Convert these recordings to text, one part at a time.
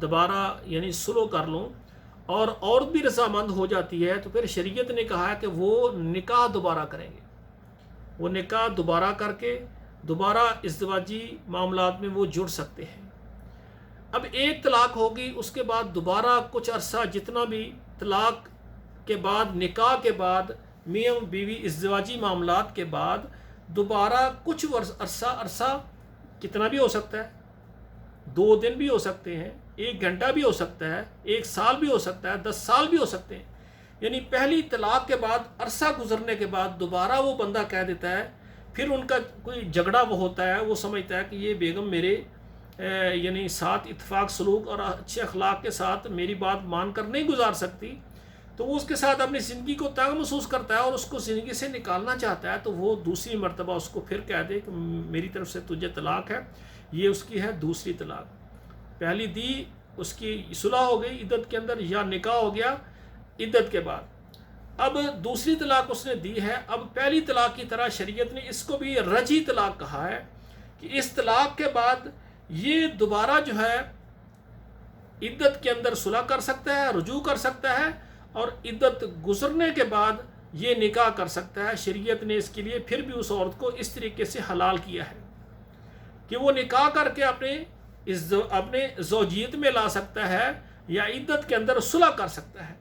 دوبارہ یعنی سلو کر لوں اور عورت بھی رضامند ہو جاتی ہے، تو پھر شریعت نے کہا ہے کہ وہ نکاح دوبارہ کریں گے، وہ نکاح دوبارہ کر کے دوبارہ ازدواجی معاملات میں وہ جڑ سکتے ہیں۔ اب ایک طلاق ہوگی، اس کے بعد دوبارہ کچھ عرصہ، جتنا بھی طلاق کے بعد، نکاح کے بعد، میاں بیوی ازدواجی معاملات کے بعد دوبارہ کچھ عرصہ کتنا بھی ہو سکتا ہے، 2 دن بھی ہو سکتے ہیں، 1 گھنٹہ بھی ہو سکتا ہے، 1 سال بھی ہو سکتا ہے، 10 سال بھی ہو سکتے ہیں۔ یعنی پہلی طلاق کے بعد عرصہ گزرنے کے بعد دوبارہ وہ بندہ کہہ دیتا ہے، پھر ان کا کوئی جھگڑا وہ ہوتا ہے، وہ سمجھتا ہے کہ یہ بیگم میرے یعنی ساتھ اتفاق سلوک اور اچھے اخلاق کے ساتھ میری بات مان کر نہیں گزار سکتی، تو وہ اس کے ساتھ اپنی زندگی کو تنگ محسوس کرتا ہے اور اس کو زندگی سے نکالنا چاہتا ہے، تو وہ دوسری مرتبہ اس کو پھر کہہ دے کہ میری طرف سے تجھے طلاق ہے، یہ اس کی ہے دوسری طلاق۔ پہلی دی، اس کی صلح ہو گئی عدت کے اندر، یا نکاح ہو گیا عدت کے بعد۔ اب دوسری طلاق اس نے دی ہے، اب پہلی طلاق کی طرح شریعت نے اس کو بھی رجعی طلاق کہا ہے کہ اس طلاق کے بعد یہ دوبارہ جو ہے عدت کے اندر صلح کر سکتا ہے، رجوع کر سکتا ہے، اور عدت گزرنے کے بعد یہ نکاح کر سکتا ہے۔ شریعت نے اس کے لیے پھر بھی اس عورت کو اس طریقے سے حلال کیا ہے کہ وہ نکاح کر کے اپنے زوجیت میں لا سکتا ہے یا عدت کے اندر صلح کر سکتا ہے۔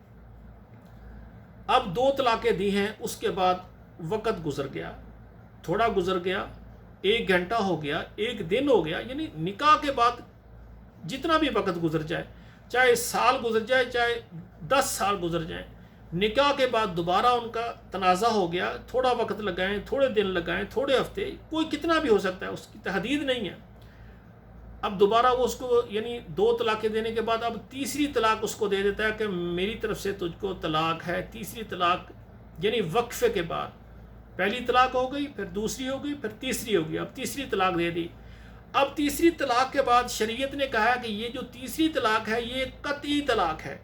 اب 2 طلاقیں دی ہیں، اس کے بعد وقت گزر گیا، تھوڑا گزر گیا، 1 گھنٹہ ہو گیا، 1 دن ہو گیا، یعنی نکاح کے بعد جتنا بھی وقت گزر جائے، چاہے سال گزر جائے، چاہے 10 سال گزر جائیں، نکاح کے بعد دوبارہ ان کا تنازع ہو گیا، تھوڑا وقت لگائیں، تھوڑے دن لگائیں، تھوڑے ہفتے، کوئی کتنا بھی ہو سکتا ہے، اس کی تحدید نہیں ہے۔ اب دوبارہ وہ اس کو یعنی 2 طلاقیں دینے کے بعد اب تیسری طلاق اس کو دے دیتا ہے کہ میری طرف سے تجھ کو طلاق ہے۔ تیسری طلاق یعنی وقفے کے بعد، پہلی طلاق ہو گئی، پھر دوسری ہو گئی، پھر تیسری ہو گئی، اب تیسری طلاق دے دی۔ اب تیسری طلاق کے بعد شریعت نے کہا کہ یہ جو تیسری طلاق ہے یہ قطعی طلاق ہے۔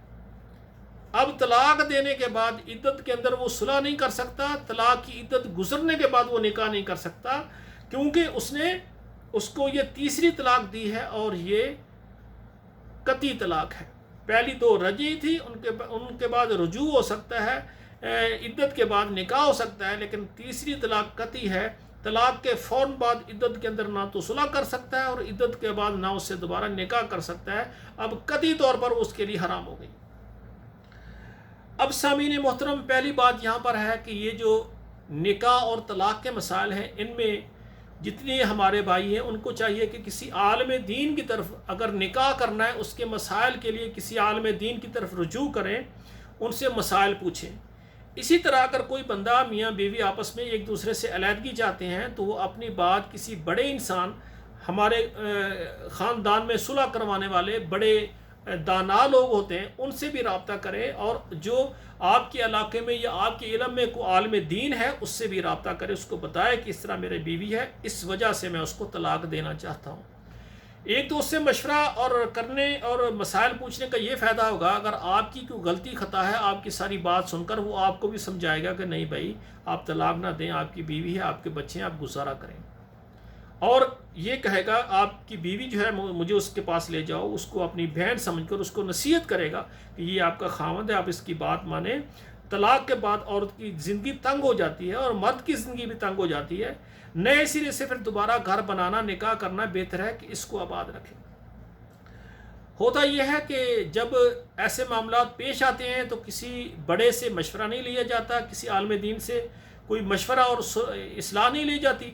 اب طلاق دینے کے بعد عدت کے اندر وہ صلح نہیں کر سکتا، طلاق کی عدت گزرنے کے بعد وہ نکاح نہیں کر سکتا، کیونکہ اس نے اس کو یہ تیسری طلاق دی ہے اور یہ قطعی طلاق ہے۔ پہلی 2 رجعی تھی، ان کے بعد رجوع ہو سکتا ہے، عدت کے بعد نکاح ہو سکتا ہے، لیکن تیسری طلاق قطعی ہے۔ طلاق کے فوراً بعد عدت کے اندر نہ تو صلح کر سکتا ہے اور عدت کے بعد نہ اس سے دوبارہ نکاح کر سکتا ہے، اب قطعی طور پر اس کے لیے حرام ہو گئی۔ اب سامعین محترم، پہلی بات یہاں پر ہے کہ یہ جو نکاح اور طلاق کے مسائل ہیں، ان میں جتنے ہمارے بھائی ہیں ان کو چاہیے کہ کسی عالم دین کی طرف، اگر نکاح کرنا ہے اس کے مسائل کے لیے کسی عالم دین کی طرف رجوع کریں، ان سے مسائل پوچھیں۔ اسی طرح اگر کوئی بندہ میاں بیوی آپس میں ایک دوسرے سے علیحدگی چاہتے ہیں تو وہ اپنی بات کسی بڑے انسان، ہمارے خاندان میں صلح کروانے والے بڑے دانا لوگ ہوتے ہیں، ان سے بھی رابطہ کرے، اور جو آپ کے علاقے میں یا آپ کے علم میں کوئی عالم دین ہے اس سے بھی رابطہ کرے، اس کو بتائے کہ اس طرح میرے بیوی ہے، اس وجہ سے میں اس کو طلاق دینا چاہتا ہوں۔ ایک تو اس سے مشورہ اور کرنے اور مسائل پوچھنے کا یہ فائدہ ہوگا، اگر آپ کی کوئی غلطی خطا ہے، آپ کی ساری بات سن کر وہ آپ کو بھی سمجھائے گا کہ نہیں بھائی آپ طلاق نہ دیں، آپ کی بیوی ہے، آپ کے بچے ہیں، آپ گزارا کریں، اور یہ کہے گا آپ کی بیوی جو ہے مجھے اس کے پاس لے جاؤ، اس کو اپنی بہن سمجھ کر اس کو نصیحت کرے گا کہ یہ آپ کا خاوند ہے، آپ اس کی بات مانیں۔ طلاق کے بعد عورت کی زندگی تنگ ہو جاتی ہے اور مرد کی زندگی بھی تنگ ہو جاتی ہے، نئے سرے سے پھر دوبارہ گھر بنانا، نکاح کرنا بہتر ہے کہ اس کو آباد رکھیں۔ ہوتا یہ ہے کہ جب ایسے معاملات پیش آتے ہیں تو کسی بڑے سے مشورہ نہیں لیا جاتا، کسی عالم دین سے کوئی مشورہ اور اصلاح نہیں لی جاتی،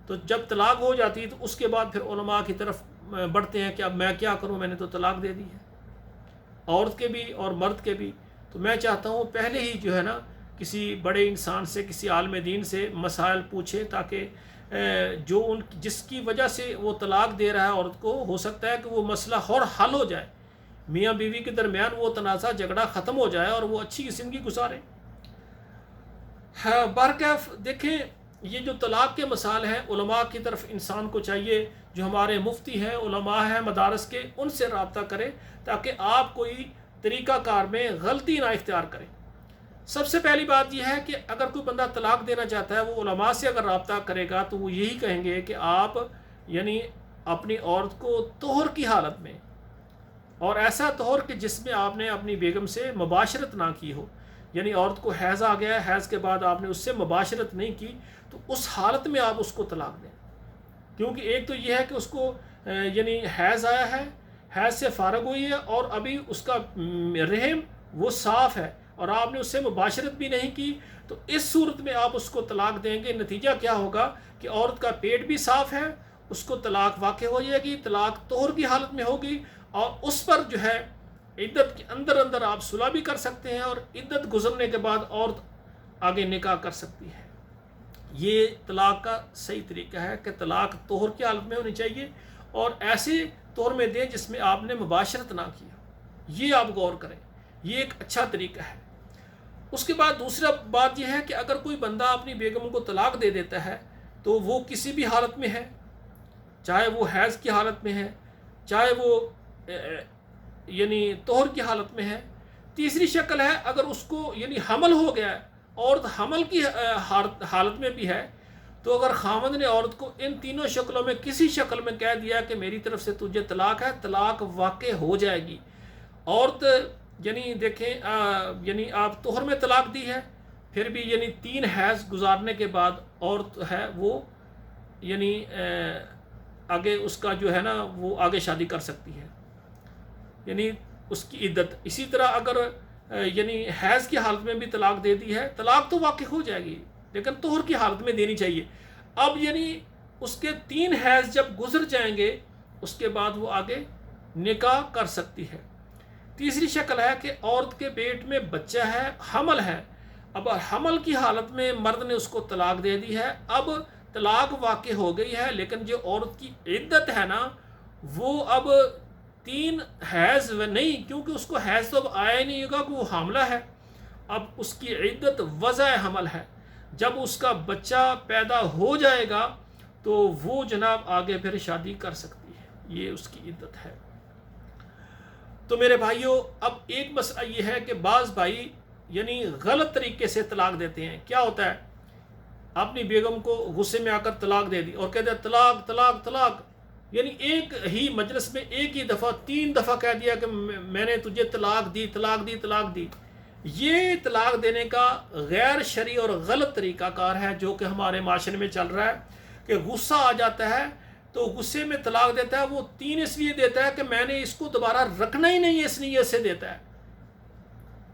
تو جب طلاق ہو جاتی ہے تو اس کے بعد پھر علماء کی طرف بڑھتے ہیں کہ اب میں کیا کروں، میں نے تو طلاق دے دی ہے، عورت کے بھی اور مرد کے بھی۔ تو میں چاہتا ہوں پہلے ہی جو ہے نا کسی بڑے انسان سے، کسی عالم دین سے مسائل پوچھے، تاکہ جو جس کی وجہ سے وہ طلاق دے رہا ہے عورت کو، ہو سکتا ہے کہ وہ مسئلہ اور حل ہو جائے، میاں بیوی کے درمیان وہ تنازع جھگڑا ختم ہو جائے اور وہ اچھی زندگی گزارے۔ برکیف دیکھیں، یہ جو طلاق کے مسائل ہیں، علماء کی طرف انسان کو چاہیے، جو ہمارے مفتی ہیں، علماء ہیں مدارس کے، ان سے رابطہ کرے تاکہ آپ کوئی طریقہ کار میں غلطی نہ اختیار کریں۔ سب سے پہلی بات یہ ہے کہ اگر کوئی بندہ طلاق دینا چاہتا ہے، وہ علماء سے اگر رابطہ کرے گا تو وہ یہی کہیں گے کہ آپ یعنی اپنی عورت کو طہر کی حالت میں اور ایسا طور کہ جس میں آپ نے اپنی بیگم سے مباشرت نہ کی ہو، یعنی عورت کو حیض آ گیا ہے، حیض کے بعد آپ نے اس سے مباشرت نہیں کی، تو اس حالت میں آپ اس کو طلاق دیں۔ کیونکہ ایک تو یہ ہے کہ اس کو یعنی حیض آیا ہے، حیض سے فارغ ہوئی ہے، اور ابھی اس کا رحم وہ صاف ہے اور آپ نے اس سے مباشرت بھی نہیں کی، تو اس صورت میں آپ اس کو طلاق دیں گے۔ نتیجہ کیا ہوگا کہ عورت کا پیٹ بھی صاف ہے، اس کو طلاق واقع ہو جائے گی، طلاق طہر کی حالت میں ہوگی، اور اس پر جو ہے عدت کے اندر اندر آپ صلح بھی کر سکتے ہیں، اور عدت گزرنے کے بعد عورت آگے نکاح کر سکتی ہے۔ یہ طلاق کا صحیح طریقہ ہے کہ طلاق طہر کی حالت میں ہونی چاہیے، اور ایسے طور میں دیں جس میں آپ نے مباشرت نہ کیا۔ یہ آپ غور کریں، یہ ایک اچھا طریقہ ہے۔ اس کے بعد دوسرا بات یہ ہے کہ اگر کوئی بندہ اپنی بیگم کو طلاق دے دیتا ہے تو وہ کسی بھی حالت میں ہے، چاہے وہ حیض کی حالت میں ہے، چاہے وہ یعنی طہر کی حالت میں ہے۔ تیسری شکل ہے اگر اس کو یعنی حمل ہو گیا ہے، عورت حمل کی حالت میں بھی ہے، تو اگر خاوند نے عورت کو ان تینوں شکلوں میں کسی شکل میں کہہ دیا کہ میری طرف سے تجھے طلاق ہے، طلاق واقع ہو جائے گی۔ عورت یعنی دیکھیں یعنی آپ طہر میں طلاق دی ہے، پھر بھی یعنی 3 حیض گزارنے کے بعد عورت ہے وہ یعنی آگے اس کا جو ہے نا وہ آگے شادی کر سکتی ہے، یعنی اس کی عدت۔ اسی طرح اگر یعنی حیض کی حالت میں بھی طلاق دے دی ہے، طلاق تو واقع ہو جائے گی لیکن طہر کی حالت میں دینی چاہیے۔ اب یعنی اس کے 3 حیض جب گزر جائیں گے اس کے بعد وہ آگے نکاح کر سکتی ہے۔ تیسری شکل ہے کہ عورت کے پیٹ میں بچہ ہے، حمل ہے، اب حمل کی حالت میں مرد نے اس کو طلاق دے دی ہے، اب طلاق واقع ہو گئی ہے، لیکن جو عورت کی عدت ہے نا وہ اب 3 حیض نہیں، کیونکہ اس کو حیض تو اب آیا ہی نہیں ہوگا کہ وہ حاملہ ہے، اب اس کی عدت وضع حمل ہے۔ جب اس کا بچہ پیدا ہو جائے گا تو وہ جناب آگے پھر شادی کر سکتی ہے، یہ اس کی عدت ہے۔ تو میرے بھائیوں، اب ایک مسئلہ یہ ہے کہ بعض بھائی یعنی غلط طریقے سے طلاق دیتے ہیں۔ کیا ہوتا ہے، اپنی بیگم کو غصے میں آ کر طلاق دے دی اور کہتے ہیں طلاق طلاق طلاق، یعنی ایک ہی مجلس میں ایک ہی دفعہ 3 دفعہ کہہ دیا کہ میں نے تجھے طلاق دی طلاق دی طلاق دی۔ یہ طلاق دینے کا غیر شرعی اور غلط طریقہ کار ہے جو کہ ہمارے معاشرے میں چل رہا ہے، کہ غصہ آ جاتا ہے تو غصے میں طلاق دیتا ہے، وہ 3 اس لیے دیتا ہے کہ میں نے اس کو دوبارہ رکھنا ہی نہیں ہے، اس نیت سے دیتا ہے۔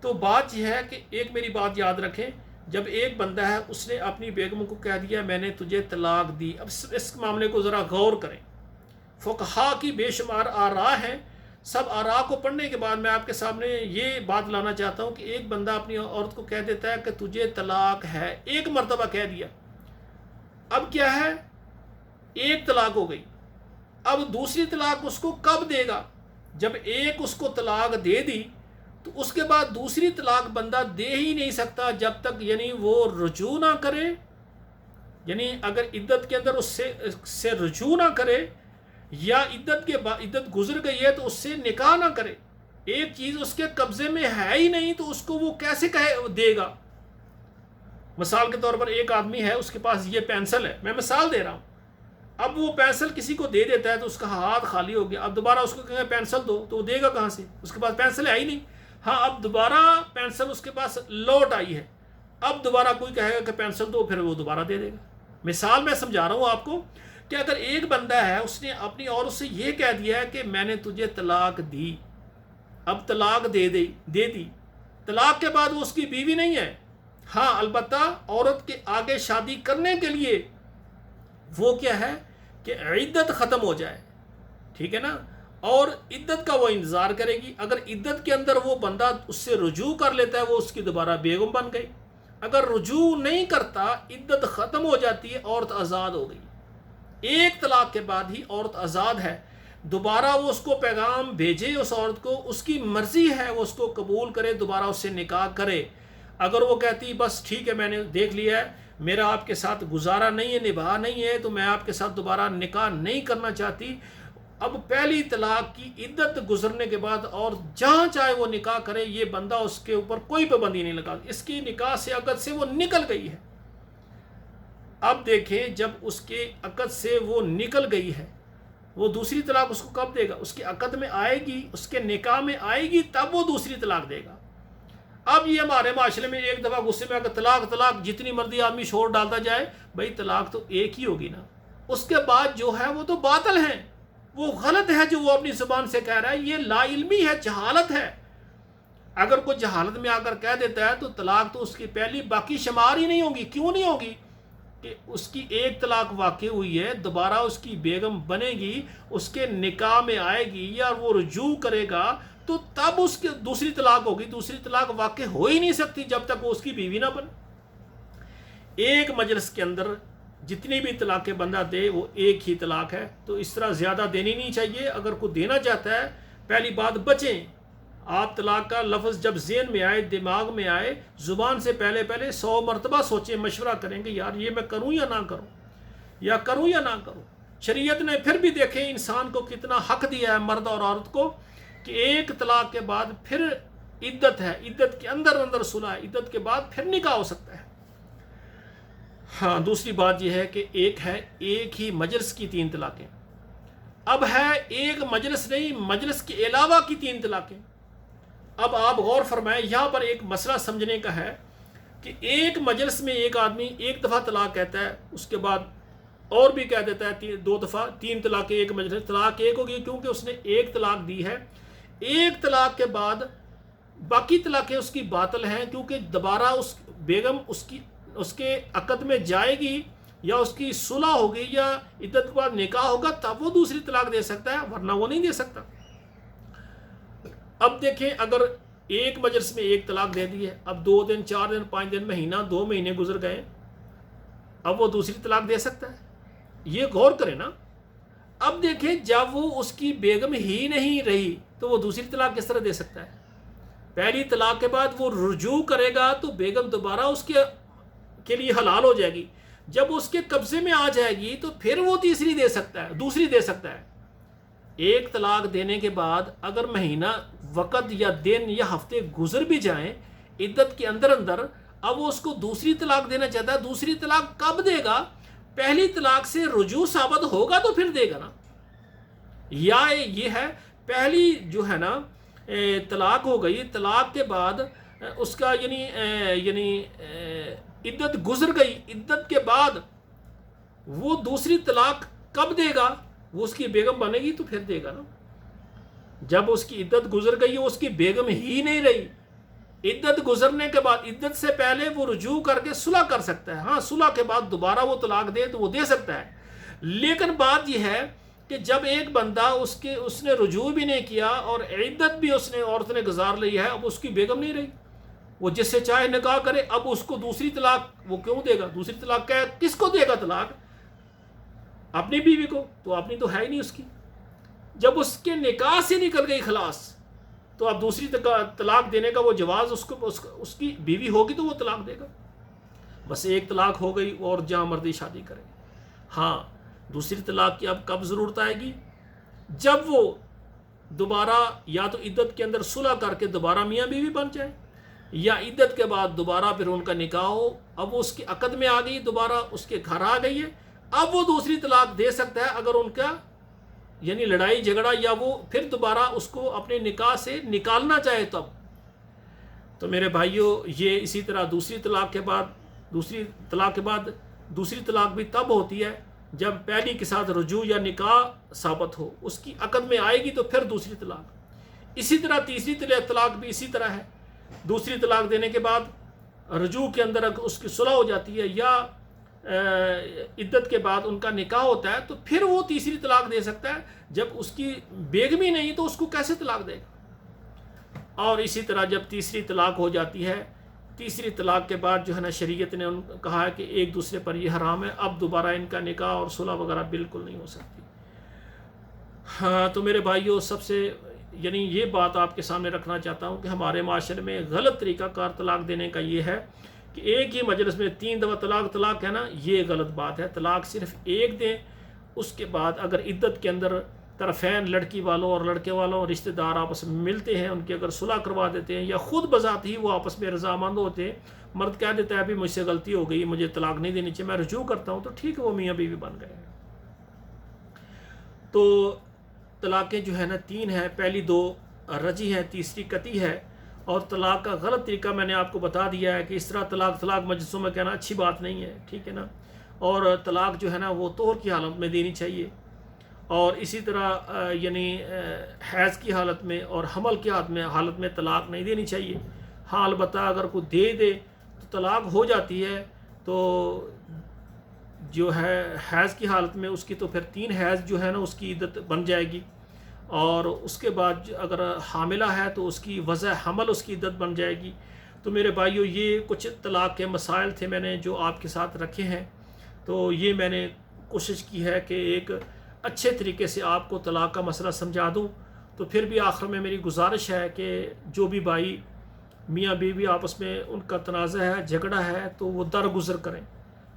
تو بات یہ ہے کہ ایک میری بات یاد رکھیں، جب ایک بندہ ہے اس نے اپنی بیگم کو کہہ دیا میں نے تجھے طلاق دی، اب اس معاملے کو ذرا غور کریں۔ فقہا کی بے شمار آراء ہیں، سب آراء کو پڑھنے کے بعد میں آپ کے سامنے یہ بات لانا چاہتا ہوں کہ ایک بندہ اپنی عورت کو کہہ دیتا ہے کہ تجھے طلاق ہے، ایک مرتبہ کہہ دیا، اب کیا ہے، ایک طلاق ہو گئی، اب دوسری طلاق اس کو کب دے گا؟ جب ایک اس کو طلاق دے دی تو اس کے بعد دوسری طلاق بندہ دے ہی نہیں سکتا جب تک یعنی وہ رجوع نہ کرے، یعنی اگر عدت کے اندر اس سے رجوع نہ کرے، یا عدت گزر گئی ہے تو اس سے نکاح نہ کرے۔ ایک چیز اس کے قبضے میں ہے ہی نہیں تو اس کو وہ کیسے دے گا؟ مثال کے طور پر ایک آدمی ہے، اس کے پاس یہ پینسل ہے، میں مثال دے رہا ہوں، اب وہ پینسل کسی کو دے دیتا ہے تو اس کا ہاتھ خالی ہو گیا، اب دوبارہ اس کو کہیں پینسل دو تو وہ دے گا کہاں سے؟ اس کے پاس پینسل ہے ہی نہیں۔ ہاں، اب دوبارہ پینسل اس کے پاس لوٹ آئی ہے، اب دوبارہ کوئی کہے گا کہ پینسل دو، پھر وہ دوبارہ دے دے گا۔ مثال میں سمجھا رہا ہوں آپ کو کہ اگر ایک بندہ ہے اس نے اپنی عورت سے یہ کہہ دیا ہے کہ میں نے تجھے طلاق دی، اب طلاق دے دی، طلاق کے بعد وہ اس کی بیوی نہیں ہے، ہاں البتہ عورت کے آگے شادی کرنے کے لیے وہ کیا ہے کہ عدت ختم ہو جائے، ٹھیک ہے نا، اور عدت کا وہ انتظار کرے گی۔ اگر عدت کے اندر وہ بندہ اس سے رجوع کر لیتا ہے وہ اس کی دوبارہ بیگم بن گئی، اگر رجوع نہیں کرتا عدت ختم ہو جاتی ہے، عورت آزاد ہو گئی۔ ایک طلاق کے بعد ہی عورت آزاد ہے، دوبارہ وہ اس کو پیغام بھیجے اس عورت کو، اس کی مرضی ہے وہ اس کو قبول کرے، دوبارہ اس سے نکاح کرے۔ اگر وہ کہتی بس ٹھیک ہے میں نے دیکھ لیا ہے، میرا آپ کے ساتھ گزارا نہیں ہے، نباہ نہیں ہے، تو میں آپ کے ساتھ دوبارہ نکاح نہیں کرنا چاہتی، اب پہلی طلاق کی عدت گزرنے کے بعد اور جہاں چاہے وہ نکاح کرے، یہ بندہ اس کے اوپر کوئی پابندی نہیں لگا، اس کی نکاح سے عقد سے وہ نکل گئی ہے۔ اب دیکھیں جب اس کے عقد سے وہ نکل گئی ہے وہ دوسری طلاق اس کو کب دے گا؟ اس کے عقد میں آئے گی، اس کے نکاح میں آئے گی، تب وہ دوسری طلاق دے گا۔ اب یہ ہمارے معاشرے میں ایک دفعہ غصے میں اگر طلاق طلاق جتنی مرضی آدمی شور ڈالتا جائے، بھائی طلاق تو ایک ہی ہوگی نا، اس کے بعد جو ہے وہ تو باطل ہے، وہ غلط ہے جو وہ اپنی زبان سے کہہ رہا ہے، یہ لا علمی ہے، جہالت ہے۔ اگر کوئی جہالت میں آ کر کہہ دیتا ہے تو طلاق تو اس کی پہلی باقی شمار ہی نہیں ہوگی۔ کیوں نہیں ہوگی؟ کہ اس کی ایک طلاق واقع ہوئی ہے، دوبارہ اس کی بیگم بنے گی، اس کے نکاح میں آئے گی یا وہ رجوع کرے گا تو تب اس کی دوسری طلاق ہوگی۔ دوسری طلاق واقع ہو ہی نہیں سکتی جب تک وہ اس کی بیوی نہ بنے۔ ایک مجلس کے اندر جتنی بھی طلاقیں بندہ دے وہ ایک ہی طلاق ہے، تو اس طرح زیادہ دینی نہیں چاہیے۔ اگر کوئی دینا چاہتا ہے، پہلی بات بچیں۔ آپ طلاق کا لفظ جب ذہن میں آئے، دماغ میں آئے، زبان سے پہلے 100 مرتبہ سوچیں، مشورہ کریں کہ یار یہ میں کروں یا نہ کروں، یا کروں یا نہ کروں۔ شریعت نے پھر بھی دیکھیں انسان کو کتنا حق دیا ہے، مرد اور عورت کو، کہ ایک طلاق کے بعد پھر عدت ہے، عدت کے اندر صلح ہے، عدت کے بعد پھر نکاح ہو سکتا ہے۔ ہاں، دوسری بات یہ ہے کہ ایک ہی مجلس کی 3 طلاقیں۔ اب ہے ایک مجلس نہیں، مجلس کے علاوہ کی 3 طلاقیں۔ اب آپ غور فرمائیں، یہاں پر ایک مسئلہ سمجھنے کا ہے کہ ایک مجلس میں ایک آدمی ایک دفعہ طلاق کہتا ہے، اس کے بعد اور بھی کہہ دیتا ہے 2 دفعہ، 3 طلاقیں ایک مجلس، طلاق ایک ہوگی کیونکہ اس نے ایک طلاق دی ہے۔ ایک طلاق کے بعد باقی طلاقیں اس کی باطل ہیں، کیونکہ دوبارہ اس بیگم اس کے عقد میں جائے گی یا اس کی صلح ہوگی یا عدت کے بعد نکاح ہوگا، تب وہ دوسری طلاق دے سکتا ہے، ورنہ وہ نہیں دے سکتا۔ اب دیکھیں، اگر ایک مجلس میں ایک طلاق دے دی ہے، اب 2 دن 4 دن 5 دن مہینہ 2 مہینے گزر گئے، اب وہ دوسری طلاق دے سکتا ہے؟ یہ غور کریں نا۔ اب دیکھیں، جب وہ اس کی بیگم ہی نہیں رہی تو وہ دوسری طلاق کس طرح دے سکتا ہے؟ پہلی طلاق کے بعد وہ رجوع کرے گا تو بیگم دوبارہ اس کے لیے حلال ہو جائے گی۔ جب اس کے قبضے میں آ جائے گی تو پھر وہ دوسری دے سکتا ہے۔ ایک طلاق دینے کے بعد اگر مہینہ وقت یا دن یا ہفتے گزر بھی جائیں عدت کے اندر، اب وہ اس کو دوسری طلاق دینا چاہتا ہے، دوسری طلاق کب دے گا؟ پہلی طلاق سے رجوع ثابت ہوگا تو پھر دے گا نا۔ یا یہ ہے، پہلی جو ہے نا طلاق ہو گئی، طلاق کے بعد اس کا یعنی عدت گزر گئی، عدت کے بعد وہ دوسری طلاق کب دے گا؟ وہ اس کی بیگم بنے گی تو پھر دے گا نا۔ جب اس کی عدت گزر گئی، اس کی بیگم ہی نہیں رہی، عدت گزرنے کے بعد، عدت سے پہلے وہ رجوع کر کے صلح کر سکتا ہے۔ ہاں، صلح کے بعد دوبارہ وہ طلاق دے تو وہ دے سکتا ہے، لیکن بات یہ ہے کہ جب ایک بندہ اس نے رجوع بھی نہیں کیا اور عدت بھی عورت نے گزار لی ہے، اب اس کی بیگم نہیں رہی، وہ جس سے چاہے نکاح کرے، اب اس کو دوسری طلاق وہ کیوں دے گا؟ دوسری طلاق کس کو دے گا طلاق؟ اپنی بیوی کو، تو اپنی تو ہے ہی نہیں اس کی۔ جب اس کے نکاح سے نکل گئی خلاص، تو اب دوسری طلاق دینے کا وہ جواز اس کی بیوی ہوگی تو وہ طلاق دے گا۔ بس ایک طلاق ہو گئی اور جہاں مرضی شادی کرے۔ ہاں، دوسری طلاق کی اب کب ضرورت آئے گی؟ جب وہ دوبارہ یا تو عدت کے اندر صلح کر کے دوبارہ میاں بیوی بن جائے، یا عدت کے بعد دوبارہ پھر ان کا نکاح ہو، اب وہ اس کے عقد میں آ گئی، دوبارہ اس کے گھر آ گئی ہے، اب وہ دوسری طلاق دے سکتا ہے اگر ان کا یعنی لڑائی جھگڑا یا وہ پھر دوبارہ اس کو اپنے نکاح سے نکالنا چاہے تب۔ تو میرے بھائیوں، یہ اسی طرح دوسری طلاق کے بعد دوسری طلاق بھی تب ہوتی ہے جب پہلی کے ساتھ رجوع یا نکاح ثابت ہو، اس کی عقد میں آئے گی تو پھر دوسری طلاق۔ اسی طرح تیسری طلاق بھی اسی طرح ہے، دوسری طلاق دینے کے بعد رجوع کے اندر اس کی صلح ہو جاتی ہے یا عدت کے بعد ان کا نکاح ہوتا ہے تو پھر وہ تیسری طلاق دے سکتا ہے۔ جب اس کی بیگم ہی نہیں تو اس کو کیسے طلاق دے گا؟ اور اسی طرح جب تیسری طلاق ہو جاتی ہے، تیسری طلاق کے بعد جو ہے نا شریعت نے کہا ہے کہ ایک دوسرے پر یہ حرام ہے، اب دوبارہ ان کا نکاح اور صلح وغیرہ بالکل نہیں ہو سکتی۔ ہاں، تو میرے بھائیوں، سب سے یہ بات آپ کے سامنے رکھنا چاہتا ہوں کہ ہمارے معاشرے میں غلط طریقہ کار طلاق دینے کا یہ ہے کہ ایک ہی مجلس میں 3 دفعہ طلاق کہنا، یہ غلط بات ہے۔ طلاق صرف ایک دیں، اس کے بعد اگر عدت کے اندر طرفین لڑکی والوں اور لڑکے والوں رشتہ دار آپس میں ملتے ہیں، ان کی اگر صلح کروا دیتے ہیں یا خود بذات ہی وہ آپس میں رضامند ہوتے ہیں، مرد کہہ دیتا ہے ابھی مجھ سے غلطی ہو گئی، مجھے طلاق نہیں دینی چاہیے، میں رجوع کرتا ہوں، تو ٹھیک ہے، وہ میاں بیوی بن گئے ہیں۔ تو طلاقیں جو ہے نا 3 ہیں، پہلی 2 رجی ہیں، تیسری قطعی ہے۔ اور طلاق کا غلط طریقہ میں نے آپ کو بتا دیا ہے کہ اس طرح طلاق مجلسوں میں کہنا اچھی بات نہیں ہے، ٹھیک ہے نا۔ اور طلاق جو ہے نا وہ طہر کی حالت میں دینی چاہیے، اور اسی طرح یعنی حیض کی حالت میں اور حمل کی حالت میں طلاق نہیں دینی چاہیے۔ ہاں البتہ اگر کوئی دے دے تو طلاق ہو جاتی ہے، تو جو ہے حیض کی حالت میں اس کی تو پھر 3 حیض جو ہے نا اس کی عدت بن جائے گی، اور اس کے بعد اگر حاملہ ہے تو اس کی وضع حمل اس کی عدت بن جائے گی۔ تو میرے بھائیو، یہ کچھ طلاق کے مسائل تھے میں نے جو آپ کے ساتھ رکھے ہیں، تو یہ میں نے کوشش کی ہے کہ ایک اچھے طریقے سے آپ کو طلاق کا مسئلہ سمجھا دوں۔ تو پھر بھی آخر میں میری گزارش ہے کہ جو بھی بھائی میاں بیوی آپس میں ان کا تنازع ہے، جھگڑا ہے، تو وہ درگزر کریں۔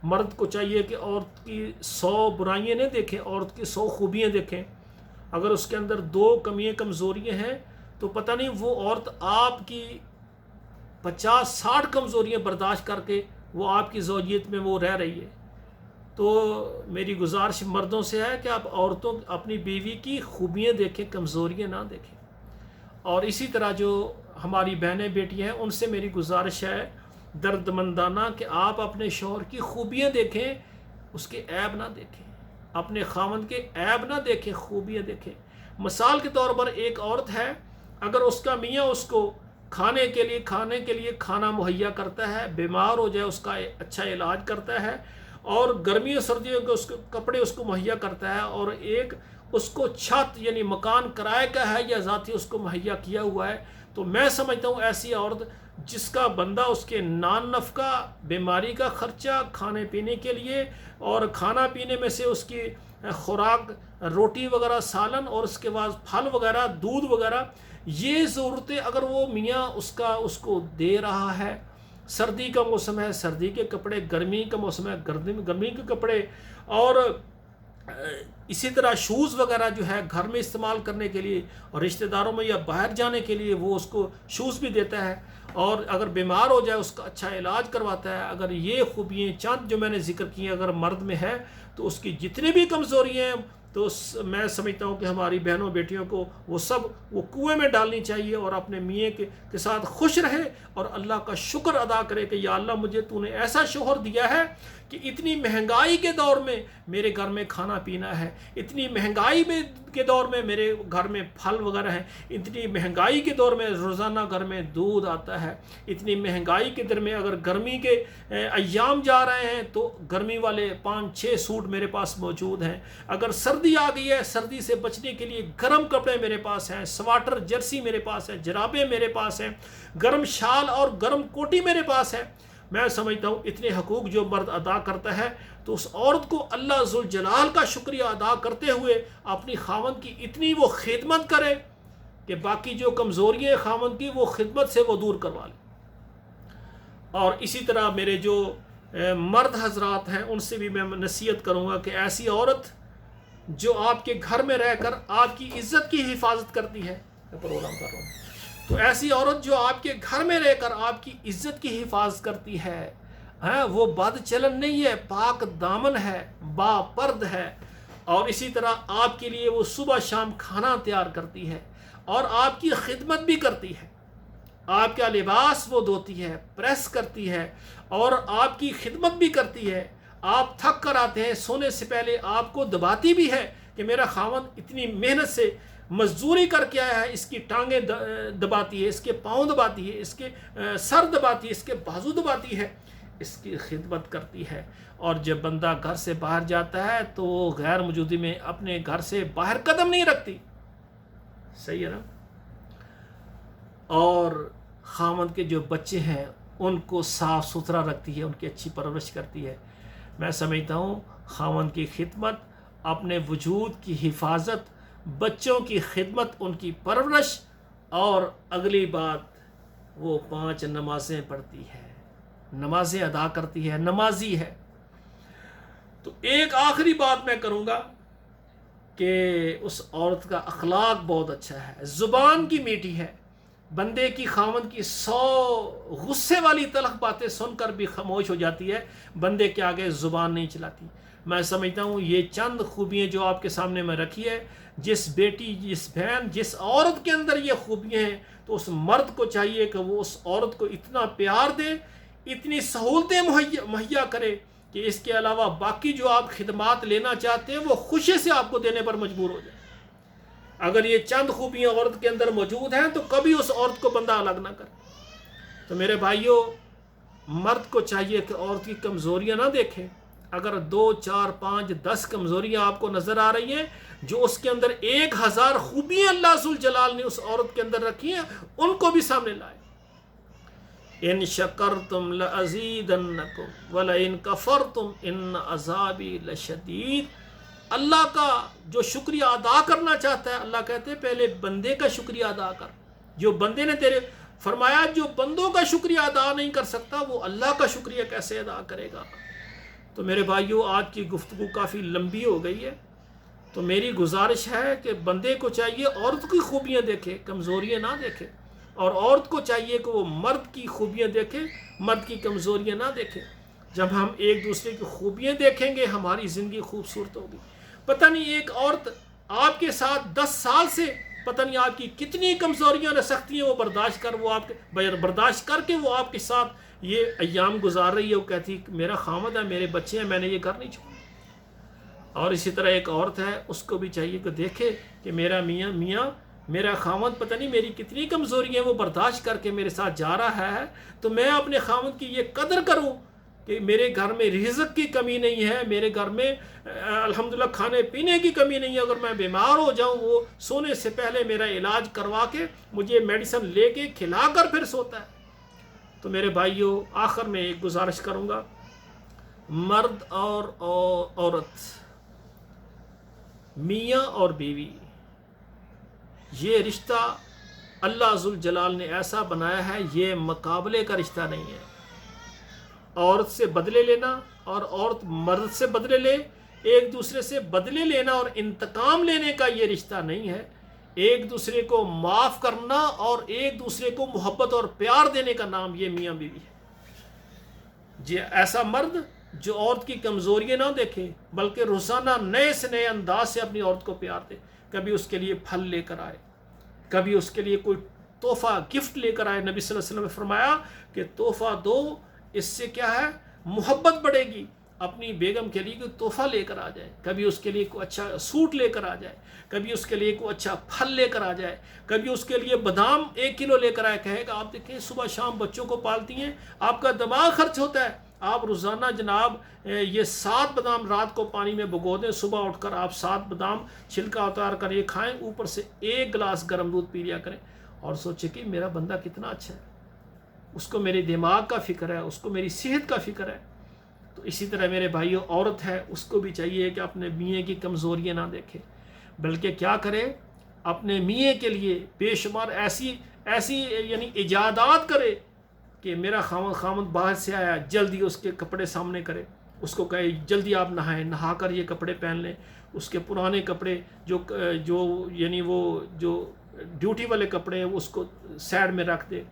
مرد کو چاہیے کہ عورت کی 100 برائیاں نہیں دیکھیں، عورت کی 100 خوبیاں دیکھیں۔ اگر اس کے اندر 2 کمیاں کمزوریاں ہیں تو پتہ نہیں وہ عورت آپ کی 50-60 کمزوریاں برداشت کر کے وہ آپ کی زوجیت میں وہ رہ رہی ہے۔ تو میری گزارش مردوں سے ہے کہ آپ عورتوں اپنی بیوی کی خوبیاں دیکھیں، کمزوریاں نہ دیکھیں۔ اور اسی طرح جو ہماری بہنیں بیٹیاں ہیں ان سے میری گزارش ہے درد مندانہ کہ آپ اپنے شوہر کی خوبیاں دیکھیں، اس کے عیب نہ دیکھیں، اپنے خاوند کے عیب نہ دیکھیں، خوبیاں دیکھیں۔ مثال کے طور پر ایک عورت ہے، اگر اس کا میاں اس کو کھانے کے لیے کھانا مہیا کرتا ہے، بیمار ہو جائے اس کا اچھا علاج کرتا ہے، اور گرمیوں سردیوں کے اس کے کپڑے اس کو مہیا کرتا ہے، اور ایک اس کو چھت یعنی مکان کرائے کا ہے یا ذاتی اس کو مہیا کیا ہوا ہے، تو میں سمجھتا ہوں ایسی عورت جس کا بندہ اس کے نان نفقہ، بیماری کا خرچہ، کھانے پینے کے لیے، اور کھانا پینے میں سے اس کی خوراک روٹی وغیرہ، سالن، اور اس کے بعد پھل وغیرہ، دودھ وغیرہ، یہ ضرورتیں اگر وہ میاں اس کو دے رہا ہے، سردی کا موسم ہے سردی کے کپڑے، گرمی کا موسم ہے گرمی کے کپڑے، اور اسی طرح شوز وغیرہ جو ہے گھر میں استعمال کرنے کے لیے اور رشتہ داروں میں یا باہر جانے کے لیے وہ اس کو شوز بھی دیتا ہے، اور اگر بیمار ہو جائے اس کا اچھا علاج کرواتا ہے، اگر یہ خوبیاں چند جو میں نے ذکر کی ہیں اگر مرد میں ہے تو اس کی جتنی بھی کمزوریاں ہیں تو میں سمجھتا ہوں کہ ہماری بہنوں بیٹیوں کو وہ کنویں میں ڈالنی چاہیے، اور اپنے میاں کے ساتھ خوش رہے اور اللہ کا شکر ادا کرے کہ یا اللہ مجھے تو نے ایسا شوہر دیا ہے کہ اتنی مہنگائی کے دور میں میرے گھر میں کھانا پینا ہے، اتنی مہنگائی کے دور میں میرے گھر میں پھل وغیرہ ہیں، اتنی مہنگائی کے دور میں روزانہ گھر میں دودھ آتا ہے، اتنی مہنگائی کے در میں اگر گرمی کے ایام جا رہے ہیں تو گرمی والے 5-6 سوٹ میرے پاس موجود ہیں، اگر سردی آ گئی ہے سردی سے بچنے کے لیے گرم کپڑے میرے پاس ہیں، سواٹر جرسی میرے پاس ہے، جرابیں میرے پاس ہیں، گرم شال اور گرم کوٹی میرے پاس ہے۔ میں سمجھتا ہوں اتنے حقوق جو مرد ادا کرتا ہے تو اس عورت کو اللہ ذوالجلال کا شکریہ ادا کرتے ہوئے اپنی خاوند کی اتنی وہ خدمت کرے کہ باقی جو کمزوریاں خاوند کی وہ خدمت سے وہ دور کروا لے۔ اور اسی طرح میرے جو مرد حضرات ہیں ان سے بھی میں نصیحت کروں گا کہ ایسی عورت جو آپ کے گھر میں رہ کر آپ کی عزت کی حفاظت کرتی ہے، میں پروگرام کر رہا ہوں، تو ایسی عورت جو آپ کے گھر میں رہ کر آپ کی عزت کی حفاظت کرتی ہے، وہ بد چلن نہیں ہے، پاک دامن ہے، با پرد ہے، اور اسی طرح آپ کے لیے وہ صبح شام کھانا تیار کرتی ہے اور آپ کی خدمت بھی کرتی ہے، آپ کا لباس وہ دھوتی ہے، پریس کرتی ہے اور آپ کی خدمت بھی کرتی ہے، آپ تھک کر آتے ہیں سونے سے پہلے آپ کو دباتی بھی ہے کہ میرا خاوند اتنی محنت سے مزدوری کر کے آیا ہے، اس کی ٹانگیں دباتی ہے، اس کے پاؤں دباتی ہے، اس کے سر دباتی ہے، اس کے بازو دباتی ہے، اس کی خدمت کرتی ہے۔ اور جب بندہ گھر سے باہر جاتا ہے تو وہ غیر موجودی میں اپنے گھر سے باہر قدم نہیں رکھتی، صحیح ہے نا؟ اور خاوند کے جو بچے ہیں ان کو صاف ستھرا رکھتی ہے، ان کی اچھی پرورش کرتی ہے۔ میں سمجھتا ہوں خاوند کی خدمت، اپنے وجود کی حفاظت، بچوں کی خدمت، ان کی پرورش، اور اگلی بات وہ 5 نمازیں پڑھتی ہے، نمازیں ادا کرتی ہے، نمازی ہے۔ تو ایک آخری بات میں کروں گا کہ اس عورت کا اخلاق بہت اچھا ہے، زبان کی میٹھی ہے، بندے کی خاوند کی 100 غصے والی تلخ باتیں سن کر بھی خاموش ہو جاتی ہے، بندے کے آگے زبان نہیں چلاتی۔ میں سمجھتا ہوں یہ چند خوبیاں جو آپ کے سامنے میں رکھی ہے، جس بیٹی، جس بہن، جس عورت کے اندر یہ خوبیاں ہیں، تو اس مرد کو چاہیے کہ وہ اس عورت کو اتنا پیار دے، اتنی سہولتیں مہیا کرے کہ اس کے علاوہ باقی جو آپ خدمات لینا چاہتے ہیں وہ خوشی سے آپ کو دینے پر مجبور ہو جائے۔ اگر یہ چند خوبیاں عورت کے اندر موجود ہیں تو کبھی اس عورت کو بندہ الگ نہ کرے۔ تو میرے بھائیوں، مرد کو چاہیے کہ عورت کی کمزوریاں نہ دیکھے۔ اگر 2، 4، 5، 10 کمزوریاں آپ کو نظر آ رہی ہیں، جو اس کے اندر 1000 خوبیاں اللہ ذوالجلال نے اس عورت کے اندر رکھی ہیں، ان کو بھی سامنے لائے۔ ان شکرتم لازیدنکم ولئن کفرتم ان عذابی لشدید۔ اللہ کا جو شکریہ ادا کرنا چاہتا ہے، اللہ کہتے ہیں پہلے بندے کا شکریہ ادا کر۔ جو بندے نے تیرے فرمایا، جو بندوں کا شکریہ ادا نہیں کر سکتا وہ اللہ کا شکریہ کیسے ادا کرے گا؟ تو میرے بھائیوں، آج کی گفتگو کافی لمبی ہو گئی ہے، تو میری گزارش ہے کہ بندے کو چاہیے عورت کی خوبیاں دیکھے، کمزوریاں نہ دیکھے، اور عورت کو چاہیے کہ وہ مرد کی خوبیاں دیکھے، مرد کی کمزوریاں نہ دیکھے۔ جب ہم ایک دوسرے کی خوبیاں دیکھیں گے ہماری زندگی خوبصورت ہوگی۔ پتہ نہیں ایک عورت آپ کے ساتھ 10 سال سے پتہ نہیں آپ کی کتنی کمزوریاں اور سختیاں وہ برداشت کر کے وہ آپ کے ساتھ یہ ایام گزار رہی ہے۔ وہ کہتی میرا خامد ہے، میرے بچے ہیں، میں نے یہ گھر نہیں چھوڑا۔ اور اسی طرح ایک عورت ہے، اس کو بھی چاہیے کہ دیکھے کہ میرا میاں میرا خامد پتہ نہیں میری کتنی کمزوریاں وہ برداشت کر کے میرے ساتھ جا رہا ہے، تو میں اپنے خامد کی یہ قدر کروں کہ میرے گھر میں رزق کی کمی نہیں ہے، میرے گھر میں الحمدللہ کھانے پینے کی کمی نہیں ہے۔ اگر میں بیمار ہو جاؤں، وہ سونے سے پہلے میرا علاج کروا کے مجھے میڈیسن لے کے کھلا کر پھر سوتا ہے۔ تو میرے بھائیوں، آخر میں ایک گزارش کروں گا، مرد اور عورت، میاں اور بیوی، یہ رشتہ اللہ ذوالجلال نے ایسا بنایا ہے، یہ مقابلے کا رشتہ نہیں ہے۔ عورت سے بدلے لینا اور عورت مرد سے بدلے لے، ایک دوسرے سے بدلے لینا اور انتقام لینے کا یہ رشتہ نہیں ہے۔ ایک دوسرے کو معاف کرنا اور ایک دوسرے کو محبت اور پیار دینے کا نام یہ میاں بیوی ہے۔ جی ایسا مرد جو عورت کی کمزوریاں نہ دیکھے، بلکہ روزانہ نئے سے نئے انداز سے اپنی عورت کو پیار دے، کبھی اس کے لیے پھل لے کر آئے، کبھی اس کے لیے کوئی تحفہ گفٹ لے کر آئے۔ نبی صلی اللہ علیہ وسلم نے فرمایا کہ تحفہ دو، اس سے کیا ہے، محبت بڑھے گی۔ اپنی بیگم کے لیے کوئی تحفہ لے کر آ جائے، کبھی اس کے لیے کوئی اچھا سوٹ لے کر آ جائے، کبھی اس کے لیے کوئی اچھا پھل لے کر آ جائے، کبھی اس کے لیے بادام 1 کلو لے کر آئے۔ کہے گا آپ دیکھیں صبح شام بچوں کو پالتی ہیں، آپ کا دماغ خرچ ہوتا ہے، آپ روزانہ جناب یہ 7 بادام رات کو پانی میں بھگو دیں، صبح اٹھ کر آپ 7 بادام چھلکا اتار کر یہ کھائیں، اوپر سے 1 گلاس گرم دودھ پی لیا کریں، اور سوچیں کہ میرا بندہ کتنا اچھا ہے، اس کو میرے دماغ کا فکر ہے، اس کو میری صحت کا فکر ہے۔ تو اسی طرح میرے بھائیوں، عورت ہے، اس کو بھی چاہیے کہ اپنے میاں کی کمزوریاں نہ دیکھے، بلکہ کیا کرے، اپنے میاں کے لیے بے شمار ایسی یعنی ایجادات کرے کہ میرا خامد باہر سے آیا، جلدی اس کے کپڑے سامنے کرے، اس کو کہے جلدی آپ نہائیں، نہا کر یہ کپڑے پہن لیں، اس کے پرانے کپڑے جو یعنی وہ جو ڈیوٹی والے کپڑے ہیں اس کو سائڈ میں رکھ دے،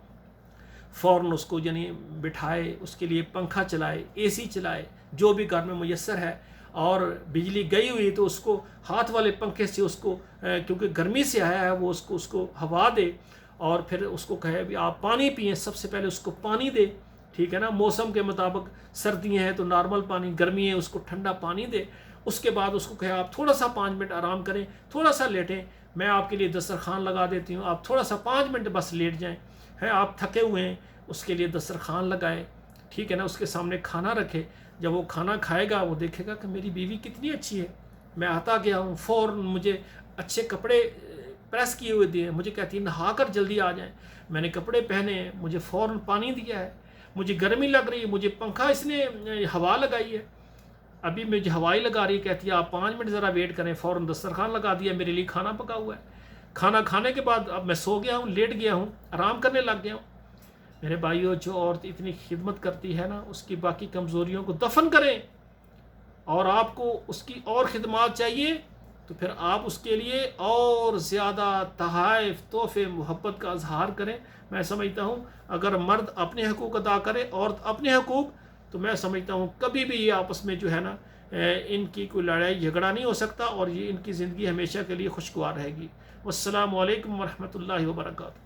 فوراً اس کو یعنی بٹھائے، اس کے لیے پنکھا چلائے، اے سی چلائے، جو بھی گھر میں میسر ہے، اور بجلی گئی ہوئی تو اس کو ہاتھ والے پنکھے سے اس کو کیونکہ گرمی سے آیا ہے وہ اس کو ہوا دے، اور پھر اس کو کہے بھی آپ پانی پئیں، سب سے پہلے اس کو پانی دے، ٹھیک ہے نا، موسم کے مطابق سردیاں ہیں تو نارمل پانی، گرمی ہے اس کو ٹھنڈا پانی دے۔ اس کے بعد اس کو کہے آپ تھوڑا سا 5 منٹ آرام کریں، تھوڑا سا لیٹیں، میں آپ کے لیے دسترخوان لگا دیتی ہوں، آپ تھوڑا سا 5 منٹ بس لیٹ جائیں، آپ تھکے ہوئے ہیں، اس کے لیے دسترخوان لگائیں، ٹھیک ہے نا، اس کے سامنے کھانا رکھے۔ جب وہ کھانا کھائے گا وہ دیکھے گا کہ میری بیوی کتنی اچھی ہے، میں آتا گیا ہوں، فوراً مجھے اچھے کپڑے پریس کیے ہوئے دیے، مجھے کہتی ہے نہا کر جلدی آ جائیں، میں نے کپڑے پہنے ہیں، مجھے فوراً پانی دیا ہے، مجھے گرمی لگ رہی ہے، مجھے پنکھا اس نے ہوا لگائی ہے، ابھی مجھے ہوائی لگا رہی، کہتی ہے آپ 5 منٹ ذرا ویٹ کریں، فوراً دسترخوان لگا دیا، میرے لیے کھانا پکا ہوا ہے، کھانا کھانے کے بعد اب میں سو گیا ہوں، لیٹ گیا ہوں، آرام کرنے لگ گیا ہوں۔ میرے بھائیوں، جو عورت اتنی خدمت کرتی ہے نا، اس کی باقی کمزوریوں کو دفن کریں، اور آپ کو اس کی اور خدمات چاہیے تو پھر آپ اس کے لیے اور زیادہ تحائف، تحفے، محبت کا اظہار کریں۔ میں سمجھتا ہوں اگر مرد اپنے حقوق ادا کرے، عورت اپنے حقوق، تو میں سمجھتا ہوں کبھی بھی یہ آپس میں جو ہے نا ان کی کوئی لڑائی جھگڑا نہیں ہو سکتا، اور یہ ان کی زندگی ہمیشہ کے لیے خوشگوار رہے گی۔ والسلام علیکم ورحمۃ اللہ وبرکاتہ۔